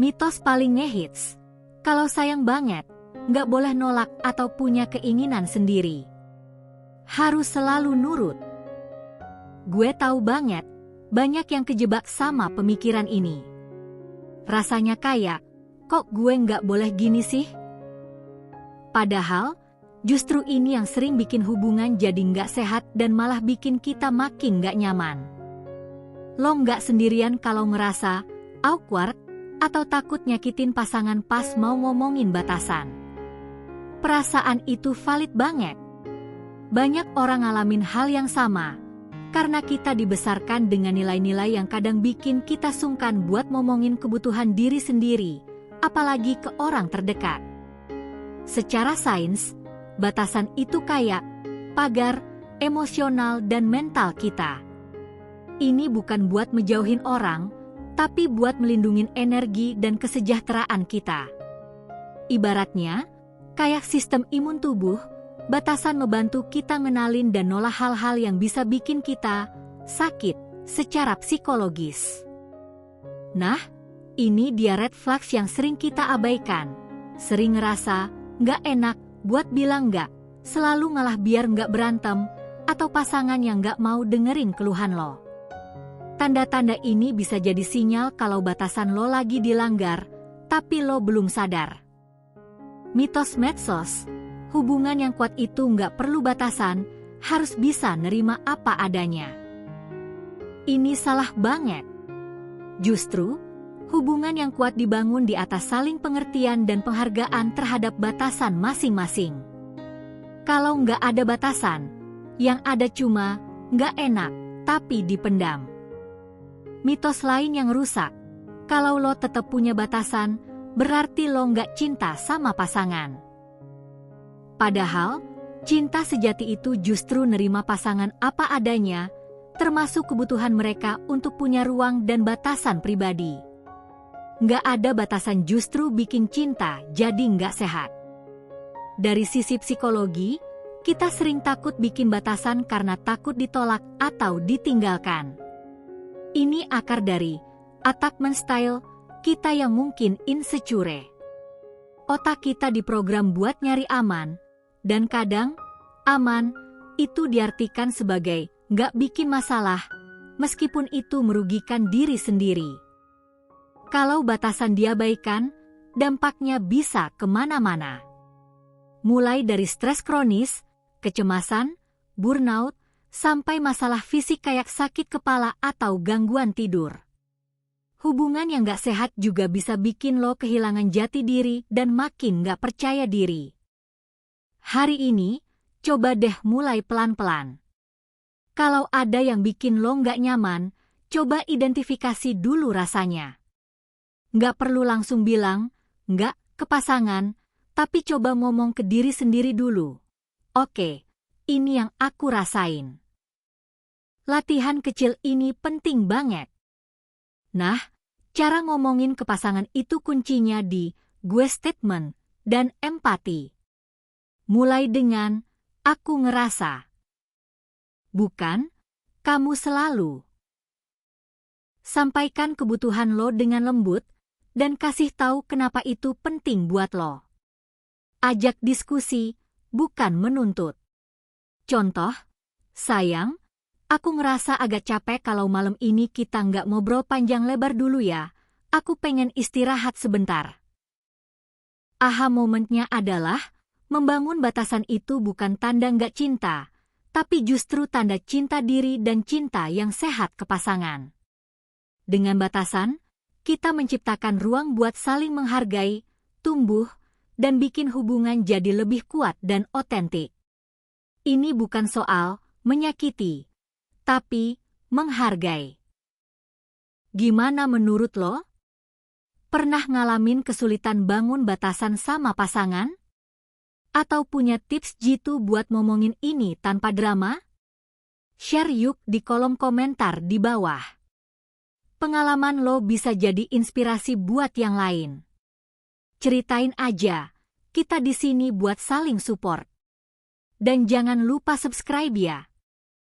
Mitos paling ngehits. Kalau sayang banget, nggak boleh nolak atau punya keinginan sendiri. Harus selalu nurut. Gue tahu banget, banyak yang kejebak sama pemikiran ini. Rasanya kayak, kok gue nggak boleh gini sih? Padahal, justru ini yang sering bikin hubungan jadi nggak sehat dan malah bikin kita makin nggak nyaman. Lo nggak sendirian kalau ngerasa awkward atau takut nyakitin pasangan pas mau ngomongin batasan. Perasaan itu valid banget. Banyak orang ngalamin hal yang sama, karena kita dibesarkan dengan nilai-nilai yang kadang bikin kita sungkan buat ngomongin kebutuhan diri sendiri, apalagi ke orang terdekat. Secara sains, batasan itu kayak pagar emosional dan mental kita. Ini bukan buat menjauhin orang, tapi buat melindungi energi dan kesejahteraan kita. Ibaratnya, kayak sistem imun tubuh, batasan membantu kita ngenalin dan nolak hal-hal yang bisa bikin kita sakit secara psikologis. Nah, ini dia red flags yang sering kita abaikan. Sering ngerasa nggak enak buat bilang nggak, selalu ngalah biar nggak berantem, atau pasangan yang nggak mau dengerin keluhan lo. Tanda-tanda ini bisa jadi sinyal kalau batasan lo lagi dilanggar, tapi lo belum sadar. Mitos medsos, hubungan yang kuat itu nggak perlu batasan, harus bisa nerima apa adanya. Ini salah banget. Justru, hubungan yang kuat dibangun di atas saling pengertian dan penghargaan terhadap batasan masing-masing. Kalau nggak ada batasan, yang ada cuma nggak enak, tapi dipendam. Mitos lain yang rusak, kalau lo tetap punya batasan, berarti lo nggak cinta sama pasangan. Padahal, cinta sejati itu justru nerima pasangan apa adanya, termasuk kebutuhan mereka untuk punya ruang dan batasan pribadi. Nggak ada batasan justru bikin cinta jadi nggak sehat. Dari sisi psikologi, kita sering takut bikin batasan karena takut ditolak atau ditinggalkan. Ini akar dari attachment style kita yang mungkin insecure. Otak kita diprogram buat nyari aman, dan kadang aman itu diartikan sebagai nggak bikin masalah, meskipun itu merugikan diri sendiri. Kalau batasan diabaikan, dampaknya bisa kemana-mana. Mulai dari stres kronis, kecemasan, burnout, sampai masalah fisik kayak sakit kepala atau gangguan tidur. Hubungan yang gak sehat juga bisa bikin lo kehilangan jati diri dan makin gak percaya diri. Hari ini, coba deh mulai pelan-pelan. Kalau ada yang bikin lo gak nyaman, coba identifikasi dulu rasanya. Gak perlu langsung bilang, gak ke pasangan, tapi coba ngomong ke diri sendiri dulu. Oke, ini yang aku rasain. Latihan kecil ini penting banget. Nah, cara ngomongin ke pasangan itu kuncinya di gue statement dan empati. Mulai dengan, aku ngerasa. Bukan, kamu selalu. Sampaikan kebutuhan lo dengan lembut, dan kasih tahu kenapa itu penting buat lo. Ajak diskusi, bukan menuntut. Contoh, sayang, aku ngerasa agak capek kalau malam ini kita nggak ngobrol panjang lebar dulu ya, aku pengen istirahat sebentar. Aha momennya adalah, membangun batasan itu bukan tanda nggak cinta, tapi justru tanda cinta diri dan cinta yang sehat ke pasangan. Dengan batasan, kita menciptakan ruang buat saling menghargai, tumbuh, dan bikin hubungan jadi lebih kuat dan otentik. Ini bukan soal menyakiti, tapi menghargai. Gimana menurut lo? Pernah ngalamin kesulitan bangun batasan sama pasangan? Atau punya tips jitu buat ngomongin ini tanpa drama? Share yuk di kolom komentar di bawah. Pengalaman lo bisa jadi inspirasi buat yang lain. Ceritain aja, kita di sini buat saling support. Dan jangan lupa subscribe ya.